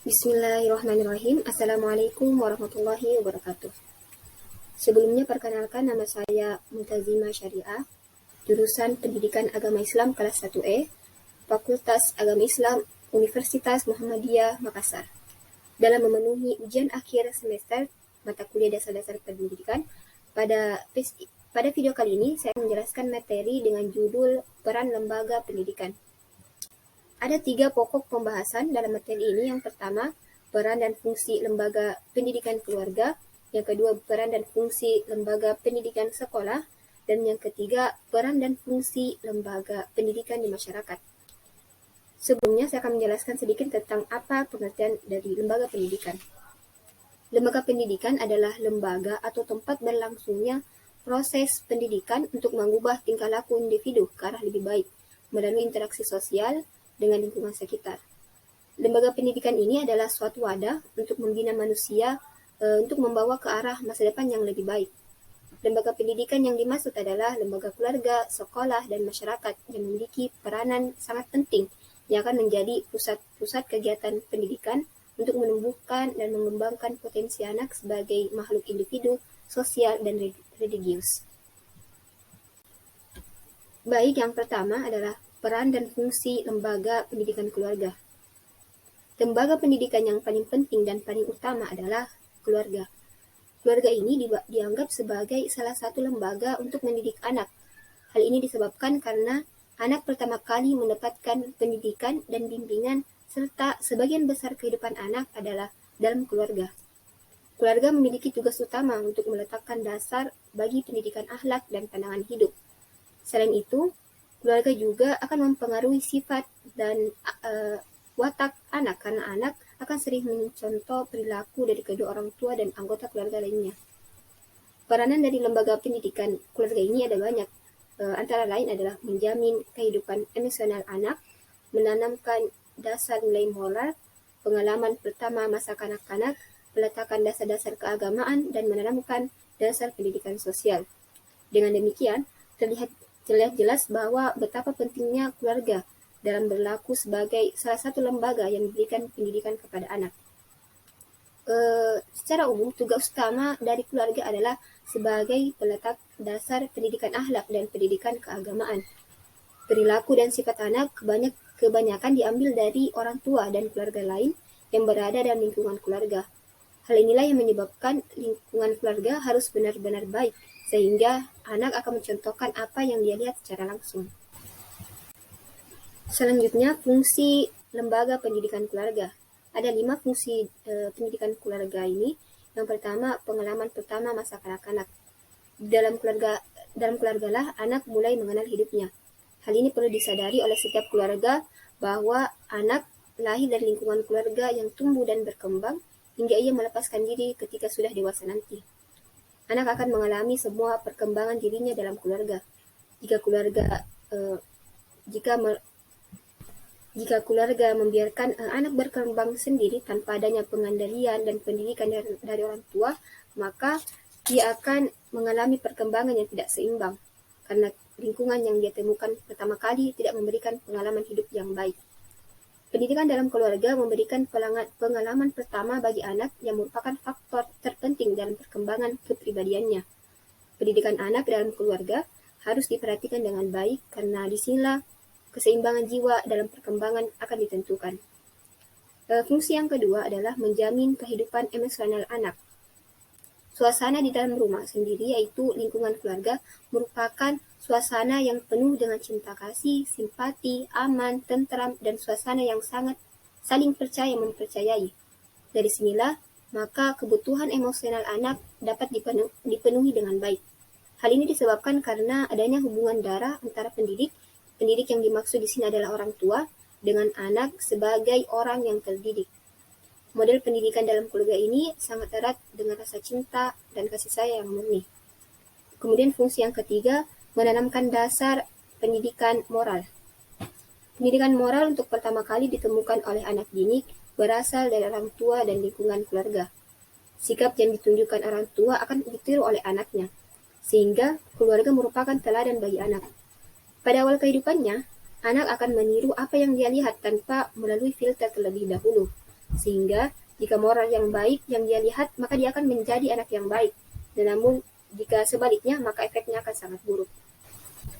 Bismillahirrahmanirrahim. Assalamualaikum warahmatullahi wabarakatuh. Sebelumnya perkenalkan, nama saya Muntazima Syariah, jurusan Pendidikan Agama Islam kelas 1E, Fakultas Agama Islam Universitas Muhammadiyah Makassar. Dalam memenuhi ujian akhir semester mata kuliah dasar-dasar pendidikan, pada video kali ini saya menjelaskan materi dengan judul Peran Lembaga Pendidikan. Ada 3 pokok pembahasan dalam materi ini. Yang pertama, peran dan fungsi lembaga pendidikan keluarga. Yang kedua, peran dan fungsi lembaga pendidikan sekolah. Dan yang ketiga, peran dan fungsi lembaga pendidikan di masyarakat. Sebelumnya, saya akan menjelaskan sedikit tentang apa pengertian dari lembaga pendidikan. Lembaga pendidikan adalah lembaga atau tempat berlangsungnya proses pendidikan untuk mengubah tingkah laku individu ke arah lebih baik melalui interaksi sosial dengan lingkungan sekitar. Lembaga pendidikan ini adalah suatu wadah untuk membina manusia untuk membawa ke arah masa depan yang lebih baik. Lembaga pendidikan yang dimaksud adalah lembaga keluarga, sekolah, dan masyarakat yang memiliki peranan sangat penting yang akan menjadi pusat-pusat kegiatan pendidikan untuk menumbuhkan dan mengembangkan potensi anak sebagai makhluk individu, sosial, dan religius. Baik, yang pertama adalah peran dan fungsi lembaga pendidikan keluarga. Lembaga pendidikan yang paling penting dan paling utama adalah keluarga. Keluarga ini dianggap sebagai salah satu lembaga untuk mendidik anak. Hal ini disebabkan karena anak pertama kali mendapatkan pendidikan dan bimbingan serta sebagian besar kehidupan anak adalah dalam keluarga. Keluarga memiliki tugas utama untuk meletakkan dasar bagi pendidikan akhlak dan pandangan hidup. Selain itu, keluarga juga akan mempengaruhi sifat dan watak anak karena anak akan sering mencontoh perilaku dari kedua orang tua dan anggota keluarga lainnya. Peranan dari lembaga pendidikan keluarga ini ada banyak. Antara lain adalah menjamin kehidupan emosional anak, menanamkan dasar nilai moral, pengalaman pertama masa kanak-kanak, meletakkan dasar-dasar keagamaan, dan menanamkan dasar pendidikan sosial. Dengan demikian, terlihat jelas bahwa betapa pentingnya keluarga dalam berlaku sebagai salah satu lembaga yang memberikan pendidikan kepada anak. Secara umum, tugas utama dari keluarga adalah sebagai peletak dasar pendidikan akhlak dan pendidikan keagamaan. Perilaku dan sifat anak kebanyakan diambil dari orang tua dan keluarga lain yang berada dalam lingkungan keluarga. Hal inilah yang menyebabkan lingkungan keluarga harus benar-benar baik, sehingga anak akan mencontohkan apa yang dia lihat secara langsung. Selanjutnya, fungsi lembaga pendidikan keluarga. Ada 5 fungsi pendidikan keluarga ini. Yang pertama, pengalaman pertama masa kanak-kanak. Dalam keluarga lah anak mulai mengenal hidupnya. Hal ini perlu disadari oleh setiap keluarga bahwa anak lahir dari lingkungan keluarga yang tumbuh dan berkembang hingga ia melepaskan diri ketika sudah dewasa nanti. Anak akan mengalami semua perkembangan dirinya dalam keluarga. Jika keluarga membiarkan anak berkembang sendiri tanpa adanya pengandalian dan pendidikan dari orang tua, maka dia akan mengalami perkembangan yang tidak seimbang karena lingkungan yang dia temukan pertama kali tidak memberikan pengalaman hidup yang baik. Pendidikan dalam keluarga memberikan pengalaman pertama bagi anak yang merupakan faktor terpenting dalam perkembangan kepribadiannya. Pendidikan anak dalam keluarga harus diperhatikan dengan baik karena disinilah keseimbangan jiwa dalam perkembangan akan ditentukan. Fungsi yang kedua adalah menjamin kehidupan emosional anak. Suasana di dalam rumah sendiri, yaitu lingkungan keluarga, merupakan suasana yang penuh dengan cinta kasih, simpati, aman, tentram, dan suasana yang sangat saling percaya mempercayai. Dari sinilah, maka kebutuhan emosional anak dapat dipenuhi dengan baik. Hal ini disebabkan karena adanya hubungan darah antara pendidik yang dimaksud di sini adalah orang tua, dengan anak sebagai orang yang terdidik. Model pendidikan dalam keluarga ini sangat erat dengan rasa cinta dan kasih sayang yang murni. Kemudian fungsi yang ketiga, menanamkan dasar pendidikan moral. Pendidikan moral untuk pertama kali ditemukan oleh anak didik berasal dari orang tua dan lingkungan keluarga. Sikap yang ditunjukkan orang tua akan ditiru oleh anaknya, sehingga keluarga merupakan teladan bagi anak. Pada awal kehidupannya, anak akan meniru apa yang dia lihat tanpa melalui filter terlebih dahulu. Sehingga jika moral yang baik yang dia lihat, maka dia akan menjadi anak yang baik. Dan namun jika sebaliknya, maka efeknya akan sangat buruk.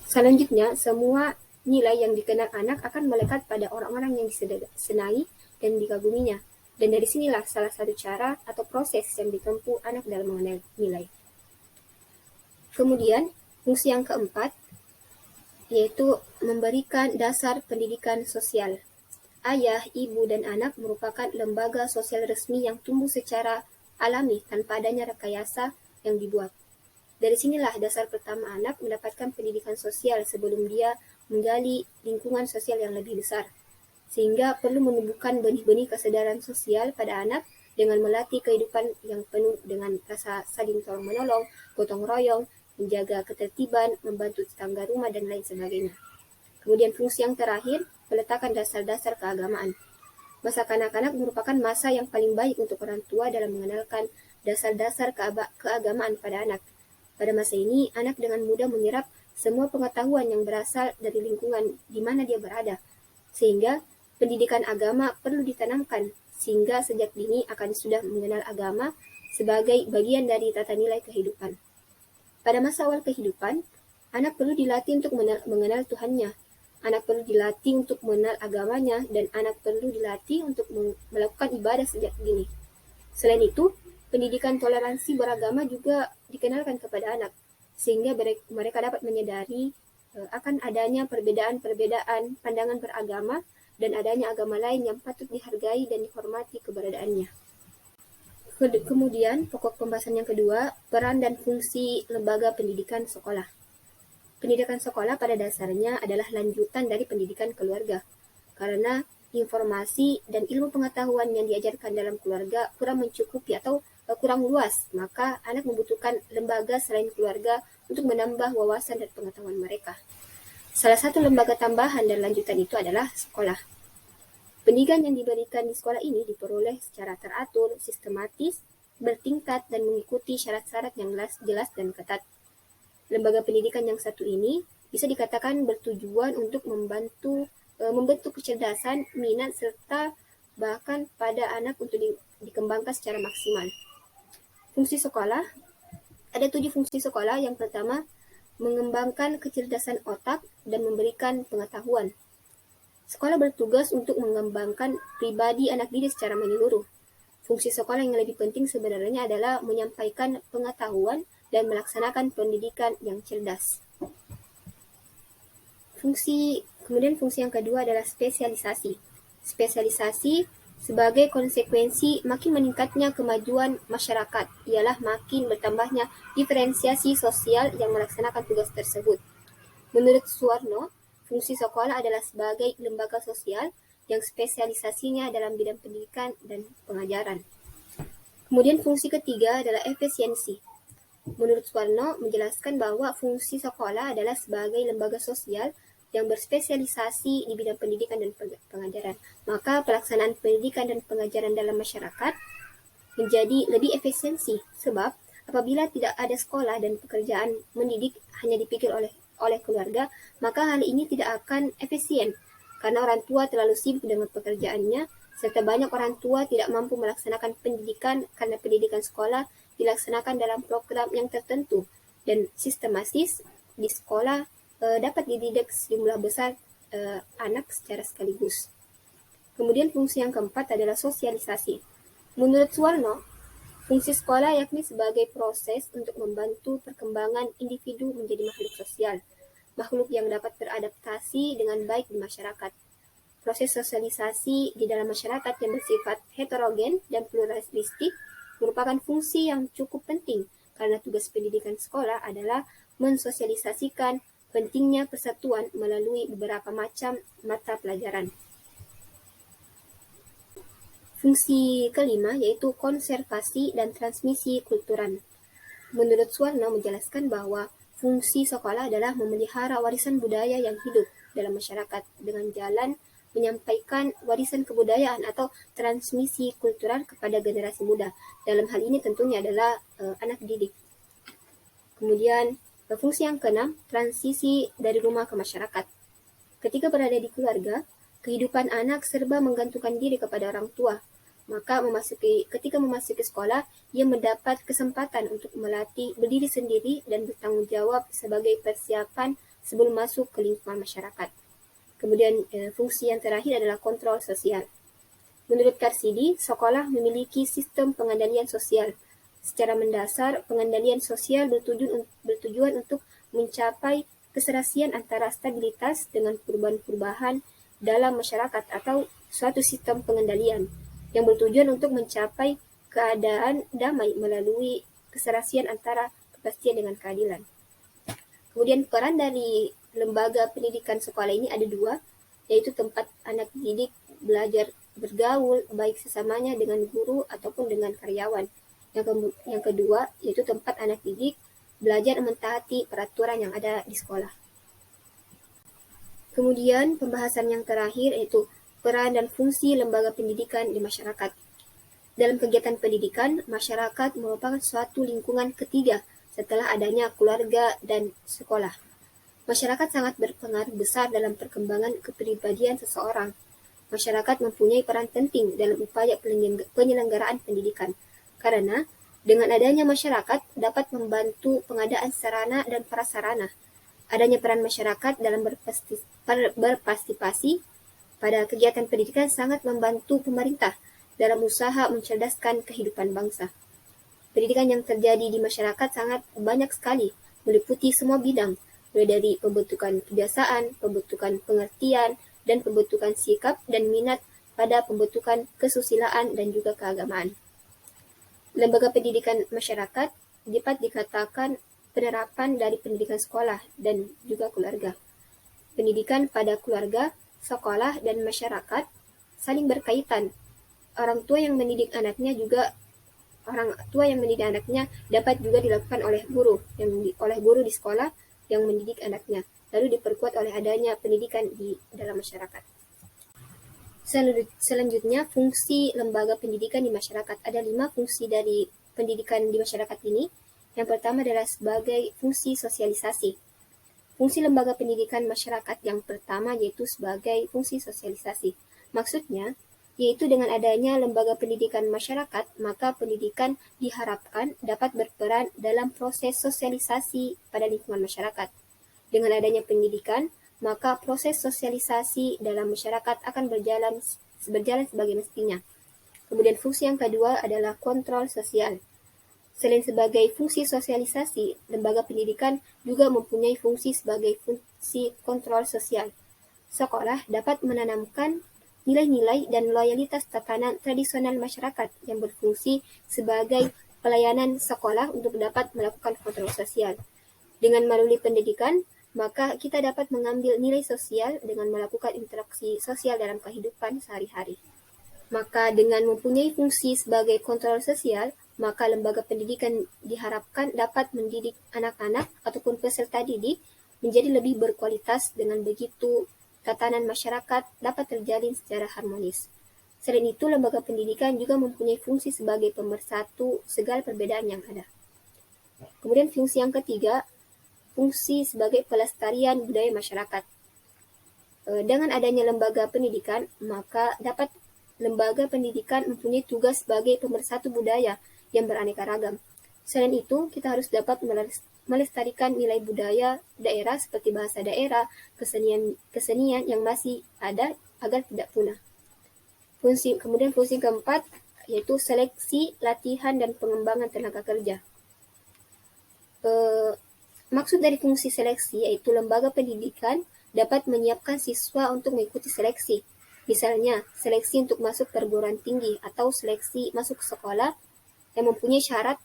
Selanjutnya, semua nilai yang dikenal anak akan melekat pada orang-orang yang disenangi dan dikaguminya. Dan dari sinilah salah satu cara atau proses yang ditempuh anak dalam mengenal nilai. Kemudian, fungsi yang keempat, yaitu memberikan dasar pendidikan sosial. Ayah, ibu, dan anak merupakan lembaga sosial resmi yang tumbuh secara alami tanpa adanya rekayasa yang dibuat. Dari sinilah dasar pertama anak mendapatkan pendidikan sosial sebelum dia menggali lingkungan sosial yang lebih besar. Sehingga perlu menumbuhkan benih-benih kesadaran sosial pada anak dengan melatih kehidupan yang penuh dengan rasa saling tolong-menolong, gotong royong, menjaga ketertiban, membantu tetangga rumah, dan lain sebagainya. Kemudian fungsi yang terakhir, meletakkan dasar-dasar keagamaan. Masa kanak-kanak merupakan masa yang paling baik untuk orang tua dalam mengenalkan dasar-dasar keagamaan pada anak. Pada masa ini, anak dengan mudah menyerap semua pengetahuan yang berasal dari lingkungan di mana dia berada. Sehingga pendidikan agama perlu ditanamkan, sehingga sejak dini akan sudah mengenal agama sebagai bagian dari tata nilai kehidupan. Pada masa awal kehidupan, anak perlu dilatih untuk mengenal Tuhannya. Anak perlu dilatih untuk mengenal agamanya, dan anak perlu dilatih untuk melakukan ibadah sejak dini. Selain itu, pendidikan toleransi beragama juga dikenalkan kepada anak, sehingga mereka dapat menyadari akan adanya perbedaan-perbedaan pandangan beragama dan adanya agama lain yang patut dihargai dan dihormati keberadaannya. Kemudian, pokok pembahasan yang kedua, peran dan fungsi lembaga pendidikan sekolah. Pendidikan sekolah pada dasarnya adalah lanjutan dari pendidikan keluarga, karena informasi dan ilmu pengetahuan yang diajarkan dalam keluarga kurang mencukupi atau kurang luas, maka anak membutuhkan lembaga selain keluarga untuk menambah wawasan dan pengetahuan mereka. Salah satu lembaga tambahan dan lanjutan itu adalah sekolah. Pendidikan yang diberikan di sekolah ini diperoleh secara teratur, sistematis, bertingkat, dan mengikuti syarat-syarat yang jelas dan ketat. Lembaga pendidikan yang satu ini bisa dikatakan bertujuan untuk membentuk kecerdasan, minat, serta bahkan pada anak untuk dikembangkan secara maksimal. Fungsi sekolah, ada 7 fungsi sekolah. Yang pertama, mengembangkan kecerdasan otak dan memberikan pengetahuan. Sekolah bertugas untuk mengembangkan pribadi anak didik secara menyeluruh. Fungsi sekolah yang lebih penting sebenarnya adalah menyampaikan pengetahuan dan melaksanakan pendidikan yang cerdas. Kemudian fungsi yang kedua adalah spesialisasi. Spesialisasi sebagai konsekuensi makin meningkatnya kemajuan masyarakat, ialah makin bertambahnya diferensiasi sosial yang melaksanakan tugas tersebut. Menurut Suwarno, fungsi sekolah adalah sebagai lembaga sosial yang spesialisasinya dalam bidang pendidikan dan pengajaran. Kemudian fungsi ketiga adalah efisiensi. Menurut Suwarno menjelaskan bahwa fungsi sekolah adalah sebagai lembaga sosial yang berspesialisasi di bidang pendidikan dan pengajaran. Maka pelaksanaan pendidikan dan pengajaran dalam masyarakat menjadi lebih efisiensi, sebab apabila tidak ada sekolah dan pekerjaan mendidik hanya dipikir oleh keluarga, maka hal ini tidak akan efisien, karena orang tua terlalu sibuk dengan pekerjaannya, serta banyak orang tua tidak mampu melaksanakan pendidikan karena pendidikan sekolah dilaksanakan dalam program yang tertentu dan sistematis di sekolah dapat dididik sejumlah besar anak secara sekaligus. Kemudian fungsi yang keempat adalah sosialisasi. Menurut Suwarno, fungsi sekolah yakni sebagai proses untuk membantu perkembangan individu menjadi makhluk sosial, makhluk yang dapat beradaptasi dengan baik di masyarakat. Proses sosialisasi di dalam masyarakat yang bersifat heterogen dan pluralistik merupakan fungsi yang cukup penting, karena tugas pendidikan sekolah adalah mensosialisasikan pentingnya persatuan melalui beberapa macam mata pelajaran. Fungsi kelima yaitu konservasi dan transmisi kultural. Menurut Suwarno menjelaskan bahwa fungsi sekolah adalah memelihara warisan budaya yang hidup dalam masyarakat dengan jalan menyampaikan warisan kebudayaan atau transmisi kultural kepada generasi muda. Dalam hal ini tentunya adalah anak didik. Kemudian fungsi yang keenam, transisi dari rumah ke masyarakat. Ketika berada di keluarga, kehidupan anak serba menggantungkan diri kepada orang tua. Maka ketika memasuki sekolah, ia mendapat kesempatan untuk melatih berdiri sendiri dan bertanggung jawab sebagai persiapan sebelum masuk ke lingkungan masyarakat. Kemudian fungsi yang terakhir adalah kontrol sosial. Menurut Karsidi, sekolah memiliki sistem pengendalian sosial. Secara mendasar, pengendalian sosial bertujuan untuk mencapai keserasian antara stabilitas dengan perubahan-perubahan dalam masyarakat atau suatu sistem pengendalian yang bertujuan untuk mencapai keadaan damai melalui keserasian antara kepastian dengan keadilan. Kemudian peran dari lembaga pendidikan sekolah ini ada dua, yaitu tempat anak didik belajar bergaul baik sesamanya dengan guru ataupun dengan karyawan. Yang kedua, yaitu tempat anak didik belajar mentaati peraturan yang ada di sekolah. Kemudian pembahasan yang terakhir yaitu peran dan fungsi lembaga pendidikan di masyarakat. Dalam kegiatan pendidikan, masyarakat merupakan suatu lingkungan ketiga setelah adanya keluarga dan sekolah. Masyarakat sangat berpengaruh besar dalam perkembangan kepribadian seseorang. Masyarakat mempunyai peran penting dalam upaya penyelenggaraan pendidikan, karena dengan adanya masyarakat dapat membantu pengadaan sarana dan prasarana. Adanya peran masyarakat dalam berpartisipasi pada kegiatan pendidikan sangat membantu pemerintah dalam usaha mencerdaskan kehidupan bangsa. Pendidikan yang terjadi di masyarakat sangat banyak sekali, meliputi semua bidang, mulai dari pembentukan kebiasaan, pembentukan pengertian, dan pembentukan sikap dan minat pada pembentukan kesusilaan dan juga keagamaan. Lembaga pendidikan masyarakat dapat dikatakan penerapan dari pendidikan sekolah dan juga keluarga. Pendidikan pada keluarga, sekolah, dan masyarakat saling berkaitan. Orang tua yang mendidik anaknya dapat juga dilakukan oleh guru di sekolah yang mendidik anaknya, lalu diperkuat oleh adanya pendidikan di dalam masyarakat. Selanjutnya, fungsi lembaga pendidikan di masyarakat. Ada 5 fungsi dari pendidikan di masyarakat ini. Yang pertama adalah sebagai fungsi sosialisasi. Fungsi lembaga pendidikan masyarakat yang pertama yaitu sebagai fungsi sosialisasi. Maksudnya, yaitu dengan adanya lembaga pendidikan masyarakat, maka pendidikan diharapkan dapat berperan dalam proses sosialisasi pada lingkungan masyarakat. Dengan adanya pendidikan, maka proses sosialisasi dalam masyarakat akan berjalan sebagai mestinya. Kemudian fungsi yang kedua adalah kontrol sosial. Selain sebagai fungsi sosialisasi, lembaga pendidikan juga mempunyai fungsi sebagai fungsi kontrol sosial. Sekolah dapat menanamkan nilai-nilai dan loyalitas tatanan tradisional masyarakat yang berfungsi sebagai pelayanan sekolah untuk dapat melakukan kontrol sosial. Dengan melalui pendidikan, maka kita dapat mengambil nilai sosial dengan melakukan interaksi sosial dalam kehidupan sehari-hari. Maka dengan mempunyai fungsi sebagai kontrol sosial, maka lembaga pendidikan diharapkan dapat mendidik anak-anak ataupun peserta didik menjadi lebih berkualitas. Dengan begitu, tatanan masyarakat dapat terjalin secara harmonis. Selain itu, lembaga pendidikan juga mempunyai fungsi sebagai pemersatu segala perbedaan yang ada. Kemudian fungsi yang ketiga, fungsi sebagai pelestarian budaya masyarakat. Dengan adanya lembaga pendidikan, maka dapat lembaga pendidikan mempunyai tugas sebagai pemersatu budaya yang beraneka ragam. Selain itu, kita harus dapat melestarikan nilai budaya daerah seperti bahasa daerah, kesenian yang masih ada agar tidak punah. Kemudian fungsi keempat yaitu seleksi, latihan, dan pengembangan tenaga kerja. Maksud dari fungsi seleksi yaitu lembaga pendidikan dapat menyiapkan siswa untuk mengikuti seleksi. Misalnya, seleksi untuk masuk perguruan tinggi atau seleksi masuk sekolah yang mempunyai syarat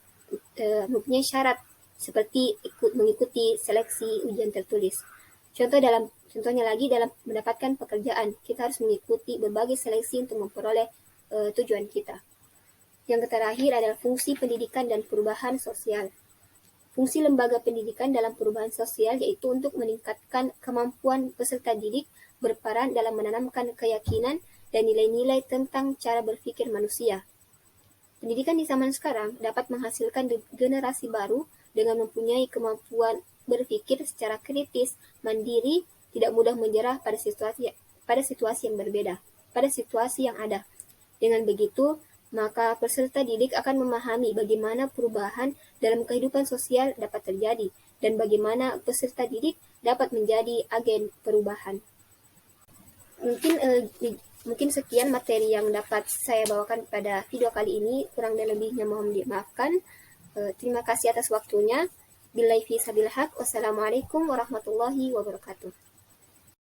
seperti mengikuti seleksi ujian tertulis. Contohnya lagi dalam mendapatkan pekerjaan, kita harus mengikuti berbagai seleksi untuk memperoleh tujuan kita. Yang terakhir adalah fungsi pendidikan dan perubahan sosial. Fungsi lembaga pendidikan dalam perubahan sosial yaitu untuk meningkatkan kemampuan peserta didik berperan dalam menanamkan keyakinan dan nilai-nilai tentang cara berpikir manusia. Pendidikan di zaman sekarang dapat menghasilkan generasi baru dengan mempunyai kemampuan berpikir secara kritis, mandiri, tidak mudah menyerah pada situasi yang berbeda, pada situasi yang ada. Dengan begitu, maka peserta didik akan memahami bagaimana perubahan dalam kehidupan sosial dapat terjadi dan bagaimana peserta didik dapat menjadi agen perubahan. Mungkin sekian materi yang dapat saya bawakan pada video kali ini. Kurang dan lebihnya mohon dimaafkan. Terima kasih atas waktunya. Billahi fi sabilillah. Wassalamualaikum warahmatullahi wabarakatuh.